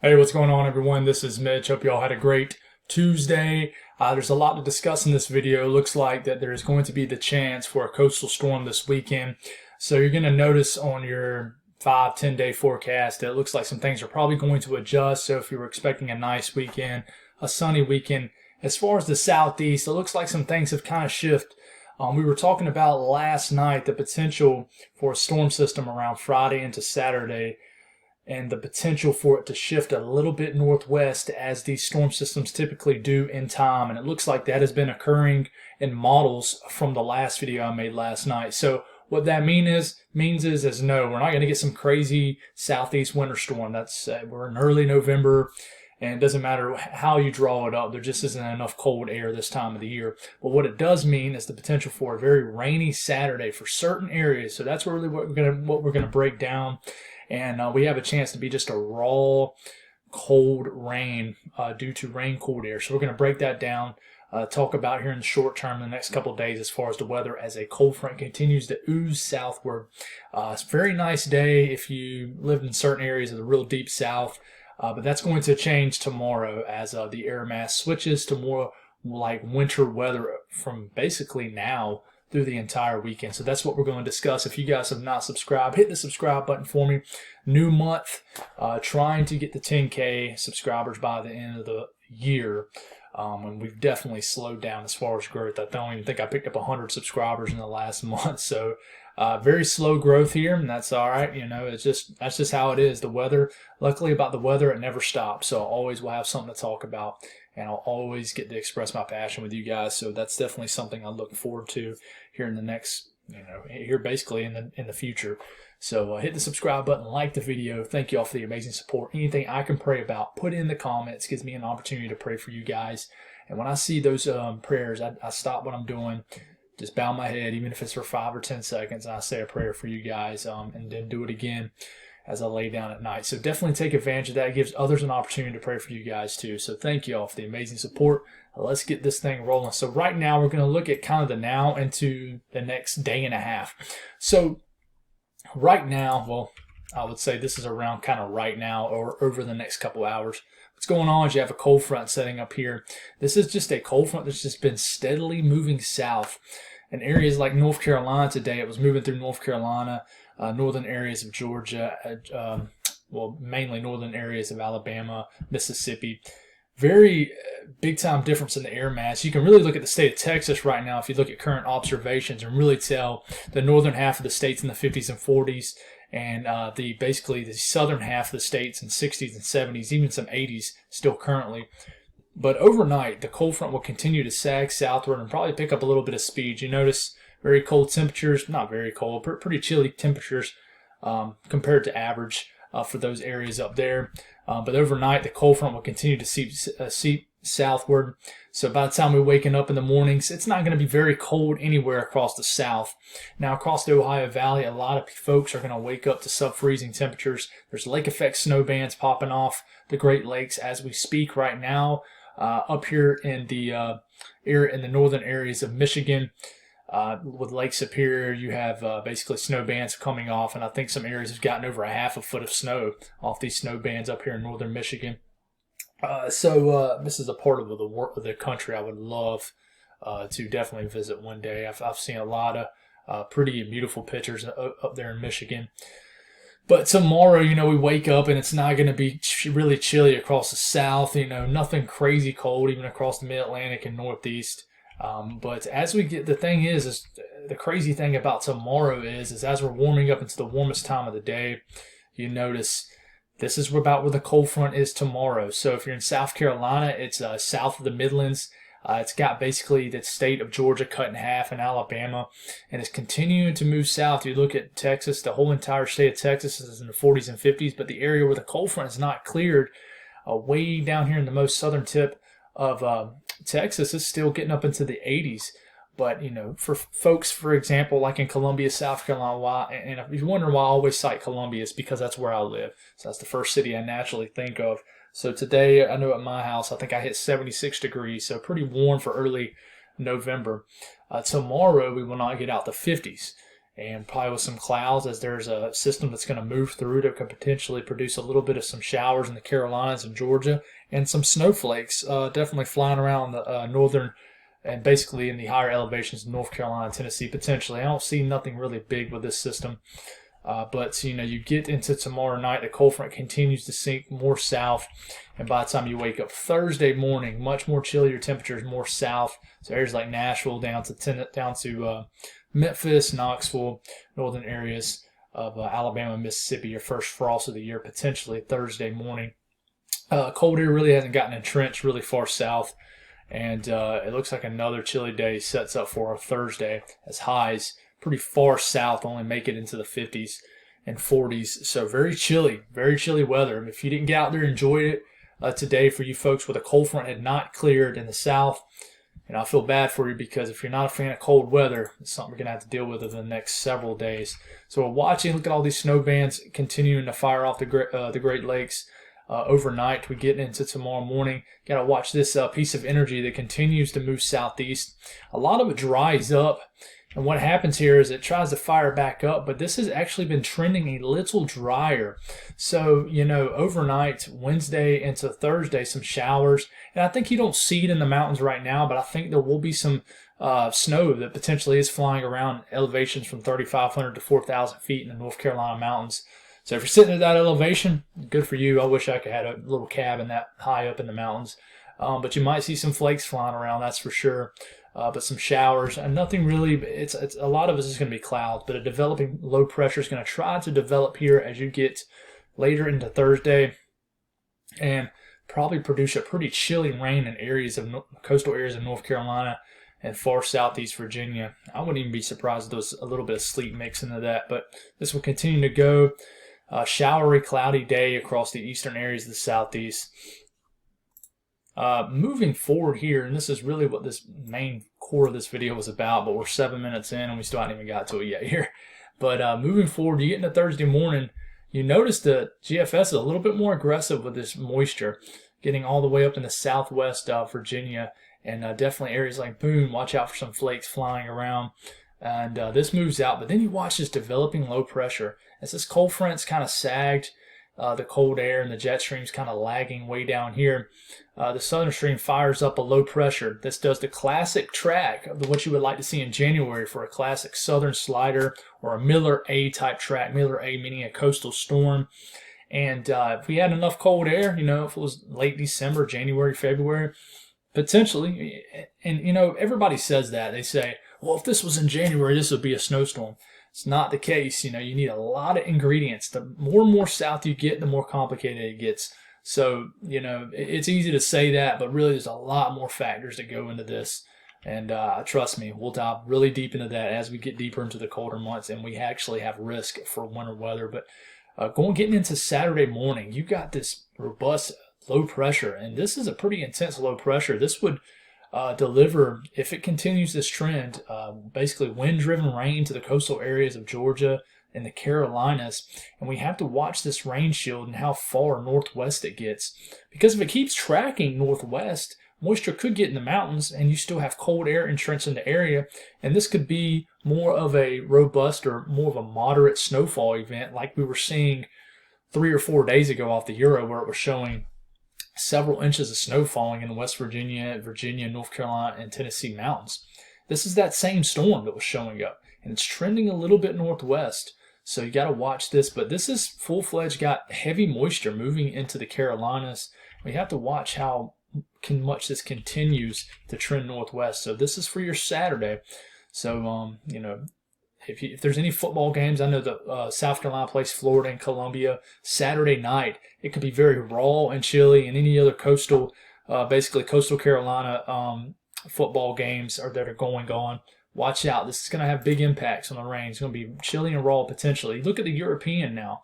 Hey, what's going on, everyone? This is Mitch. Hope you all had a great Tuesday. There's a lot to discuss in this video. Looks like that there's going to be the chance for a coastal storm this weekend. So you're going to notice on your 5-10 day forecast that it looks like some things are probably going to adjust. So if you were expecting a nice weekend, a sunny weekend, as far as the southeast, it looks like some things have kind of shifted. We were talking about last night the potential for a storm system around Friday into Saturday, and the potential for it to shift a little bit northwest as these storm systems typically do in time. And it looks like that has been occurring in models from the last video I made last night. So what that means is no, we're not going to get some crazy southeast winter storm. We're in early November, and it doesn't matter how you draw it up. There just isn't enough cold air this time of the year. But what it does mean is the potential for a very rainy Saturday for certain areas. So that's really what we're gonna break down. And we have a chance to be just a raw, cold rain due to rain cooled air. So we're going to break that down, talk about here in the short term, the next couple of days as far as the weather as a cold front continues to ooze southward. It's a very nice day if you live in certain areas of the real deep south, but that's going to change tomorrow as the air mass switches to more like winter weather from basically now through the entire weekend. So that's what we're going to discuss. If you guys have not subscribed, hit the subscribe button for me. New month, trying to get the 10K subscribers by the end of the year. And we've definitely slowed down as far as growth. I don't even think I picked up 100 subscribers in the last month. So very slow growth here, and that's all right. You know, that's just how it is. The weather, luckily about the weather, it never stops. So I always will have something to talk about, and I'll always get to express my passion with you guys. So that's definitely something I look forward to here in the next, here basically in the future. So hit the subscribe button, like the video. Thank you all for the amazing support. Anything I can pray about, put it in the comments. Gives me an opportunity to pray for you guys. And when I see those prayers, I stop what I'm doing, just bow my head, even if it's for 5 or 10 seconds, and I say a prayer for you guys, and then do it again as I lay down at night. So definitely take advantage of that. It gives others an opportunity to pray for you guys too. So thank you all for the amazing support. Let's get this thing rolling. So right now we're going to look at kind of the now into the next day and a half. So right now, well, I would say this is around kind of right now or over the next couple hours. What's going on is you have a cold front setting up here. This is just a cold front that's just been steadily moving south. In areas like North Carolina today, it was moving through North Carolina, northern areas of Georgia, well, mainly northern areas of Alabama, Mississippi. Very big time difference in the air mass. You can really look at the state of Texas right now if you look at current observations and really tell the northern half of the states in the 50s and 40s, and basically the southern half of the states in 60s and 70s, even some 80s still currently. But overnight, the cold front will continue to sag southward and probably pick up a little bit of speed. You notice very cold temperatures, not very cold, but pretty chilly temperatures compared to average for those areas up there. But overnight, the cold front will continue to seep southward. So by the time we're waking up in the mornings, it's not going to be very cold anywhere across the south. Now, across the Ohio Valley, a lot of folks are going to wake up to sub-freezing temperatures. There's lake effect snow bands popping off the Great Lakes as we speak right now. Up here in the northern areas of Michigan, with Lake Superior, you have basically snow bands coming off, and I think some areas have gotten over a half a foot of snow off these snow bands up here in northern Michigan. So this is a part of the country I would love to definitely visit one day. I've seen a lot of pretty beautiful pictures up there in Michigan. But tomorrow, we wake up and it's not going to be really chilly across the south. Nothing crazy cold even across the mid-Atlantic and northeast. But as we get, the thing is the crazy thing about tomorrow is as we're warming up into the warmest time of the day, you notice this is about where the cold front is tomorrow. So if you're in South Carolina, it's south of the Midlands. It's got basically the state of Georgia cut in half and Alabama, and it's continuing to move south. You look at Texas, the whole entire state of Texas is in the 40s and 50s, but the area where the cold front is not cleared, way down here in the most southern tip of Texas, is still getting up into the 80s. But, for folks, for example, like in Columbia, South Carolina, and if you wonder why I always cite Columbia, it's because that's where I live. So that's the first city I naturally think of. So today, I know at my house, I think I hit 76 degrees, so pretty warm for early November. Tomorrow, we will not get out the 50s. and probably with some clouds, as there's a system that's going to move through that could potentially produce a little bit of some showers in the Carolinas and Georgia, and some snowflakes definitely flying around the northern and basically in the higher elevations of North Carolina and Tennessee potentially. I don't see nothing really big with this system. But you get into tomorrow night, the cold front continues to sink more south, and by the time you wake up Thursday morning, much more chillier temperatures more south. So areas like Nashville down to Memphis, Knoxville, northern areas of Alabama, Mississippi, your first frost of the year potentially Thursday morning. Cold air really hasn't gotten entrenched really far south, and it looks like another chilly day sets up for our Thursday as highs pretty far south only make it into the 50s and 40s. So very chilly weather. If you didn't get out there and enjoy it today, for you folks where the cold front had not cleared in the south, and I feel bad for you, because if you're not a fan of cold weather, it's something we're going to have to deal with over the next several days. So we're watching, look at all these snow bands continuing to fire off the Great Lakes overnight. We get into tomorrow morning. Got to watch this piece of energy that continues to move southeast. A lot of it dries up, and what happens here is it tries to fire back up, but this has actually been trending a little drier. So, overnight, Wednesday into Thursday, some showers. And I think you don't see it in the mountains right now, but I think there will be some snow that potentially is flying around elevations from 3,500 to 4,000 feet in the North Carolina mountains. So if you're sitting at that elevation, good for you. I wish I could have had a little cabin that high up in the mountains. But you might see some flakes flying around, that's for sure. But some showers, and nothing really. It's a lot of it is going to be clouds, but a developing low pressure is going to try to develop here as you get later into Thursday, and probably produce a pretty chilly rain in areas of coastal areas of North Carolina and far southeast Virginia. I wouldn't even be surprised if there was a little bit of sleet mixed into that, but this will continue to go. Showery, cloudy day across the eastern areas of the southeast. Moving forward here, and this is really what this main core of this video was about, but we're 7 minutes in and we still haven't even got to it yet here. But moving forward, you get into Thursday morning, you notice that GFS is a little bit more aggressive with this moisture, getting all the way up in the southwest Virginia, and definitely areas like Boone. Watch out for some flakes flying around. And this moves out, but then you watch this developing low pressure. As this cold front's kind of sagged, the cold air and the jet stream's kind of lagging way down here. The southern stream fires up a low pressure. This does the classic track of what you would like to see in January for a classic southern slider or a Miller A type track. Miller A meaning a coastal storm. And if we had enough cold air, if it was late December, January, February, potentially, and everybody says that. They say, well, if this was in January, this would be a snowstorm. It's not the case. You need a lot of ingredients. The more and more south you get, the more complicated it gets. So, it's easy to say that, but really there's a lot more factors that go into this. And trust me, we'll dive really deep into that as we get deeper into the colder months, and we actually have risk for winter weather. But getting into Saturday morning, you got this robust low pressure, and this is a pretty intense low pressure. This would deliver, if it continues this trend, basically wind-driven rain to the coastal areas of Georgia and the Carolinas. And we have to watch this rain shield and how far northwest it gets. Because if it keeps tracking northwest, moisture could get in the mountains and you still have cold air entrenched in the area. And this could be more of a robust or more of a moderate snowfall event like we were seeing 3 or 4 days ago off the Euro, where it was showing several inches of snow falling in West Virginia, North Carolina, and Tennessee mountains. This is that same storm that was showing up, and it's trending a little bit northwest. So you got to watch this, but this is full-fledged, got heavy moisture moving into the Carolinas. We have to watch how much this continues to trend northwest. So this is for your Saturday. So, if there's any football games, I know that South Carolina plays Florida and Columbia Saturday night. It could be very raw and chilly, and any other coastal Carolina football games that are going on. Watch out. This is going to have big impacts on the rain. It's going to be chilly and raw potentially. Look at the European now.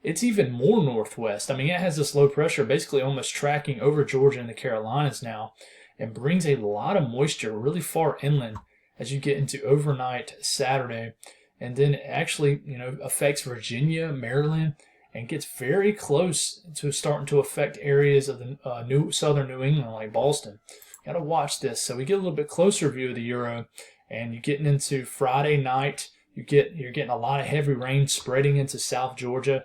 It's even more northwest. I mean, it has this low pressure basically almost tracking over Georgia and the Carolinas now, and brings a lot of moisture really far inland as you get into overnight Saturday. And then it actually, affects Virginia, Maryland, and gets very close to starting to affect areas of the southern New England like Boston. Got to watch this. So we get a little bit closer view of the Euro, and you're getting into Friday night. you're getting a lot of heavy rain spreading into South Georgia,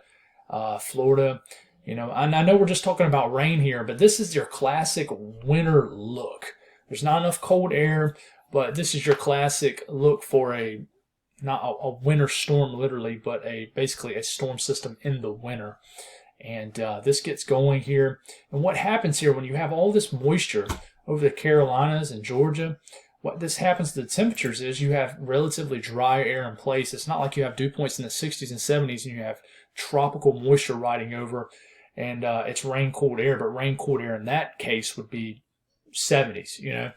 Florida. And I know we're just talking about rain here, but this is your classic winter look. There's not enough cold air, but this is your classic look for not a winter storm literally, but basically a storm system in the winter. And this gets going here. And what happens here when you have all this moisture over the Carolinas and Georgia, what this happens to the temperatures is you have relatively dry air in place. It's not like you have dew points in the 60s and 70s and you have tropical moisture riding over, and it's rain cooled air. But rain cooled air in that case would be 70s.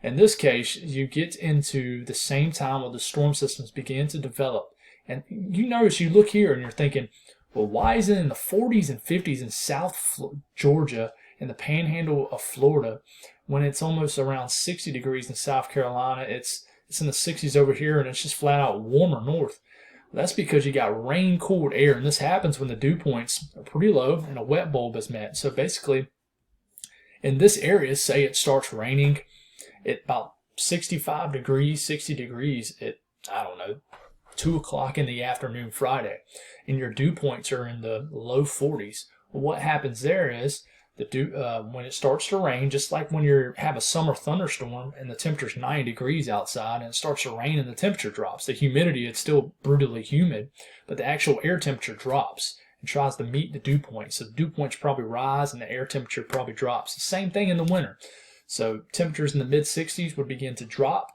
In this case, you get into the same time where the storm systems begin to develop. And you notice, you look here and you're thinking, well, why is it in the 40s and 50s in South Georgia and the panhandle of Florida when it's almost around 60 degrees in South Carolina? It's in the 60s over here, and it's just flat out warmer north. That's because you got rain cooled air, and this happens when the dew points are pretty low and a wet bulb is met. So basically, in this area, say it starts raining at about 65 degrees, 60 degrees at, 2 o'clock in the afternoon Friday, and your dew points are in the low 40s. Well, what happens there is when it starts to rain, just like when you have a summer thunderstorm and the temperature's 90 degrees outside and it starts to rain and the temperature drops. The humidity, it's still brutally humid, but the actual air temperature drops and tries to meet the dew points. So the dew points probably rise and the air temperature probably drops. The same thing in the winter. So temperatures in the mid-60s would begin to drop.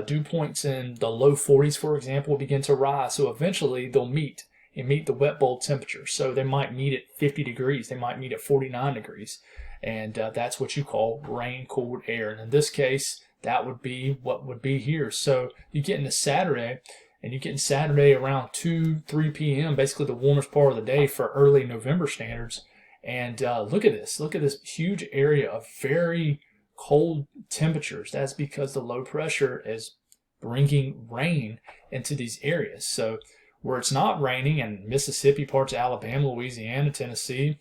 Dew points in the low 40s, for example, will begin to rise. So eventually they'll meet the wet bulb temperature. So they might meet at 50 degrees. They might meet at 49 degrees. And that's what you call rain cooled air. And in this case, that would be what would be here. So you get into Saturday, and you get in Saturday around 2, 3 p.m., basically the warmest part of the day for early November standards. And look at this. Look at this huge area of very cold temperatures. That's because the low pressure is bringing rain into these areas. So where it's not raining in Mississippi, parts of Alabama, Louisiana, Tennessee,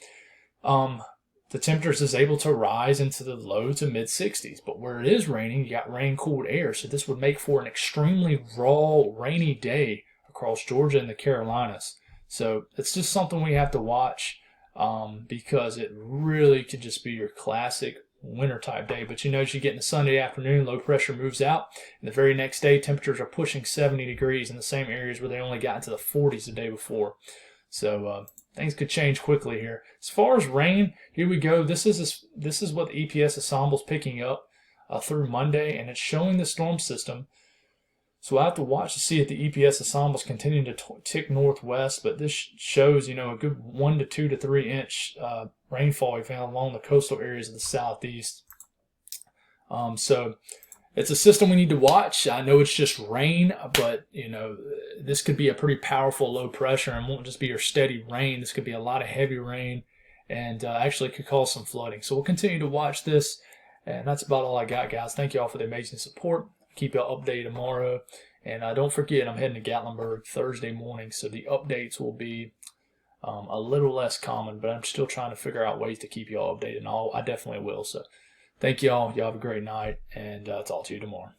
the temperatures is able to rise into the low to mid 60s. But where it is raining, you got rain cooled air. So this would make for an extremely raw, rainy day across Georgia and the Carolinas. So it's just something we have to watch because it really could just be your classic winter type day. But as you get into Sunday afternoon, low pressure moves out, and the very next day temperatures are pushing 70 degrees in the same areas where they only got into the 40s the day before. So things could change quickly here. As far as rain, here we go. This is what the EPS ensemble is picking up through Monday, and it's showing the storm system. So we'll have to watch to see if the EPS ensemble is continuing to tick northwest, but this shows, a good 1 to 2 to 3 inch rainfall event along the coastal areas of the southeast. So it's a system we need to watch. I know it's just rain, but this could be a pretty powerful low pressure and won't just be your steady rain. This could be a lot of heavy rain and actually could cause some flooding. So we'll continue to watch this, and that's about all I got, guys. Thank you all for the amazing support. Keep y'all updated tomorrow, and don't forget, I'm heading to Gatlinburg Thursday morning, so the updates will be a little less common, but I'm still trying to figure out ways to keep y'all updated, and I definitely will. So thank y'all. Y'all have a great night, and talk to you tomorrow.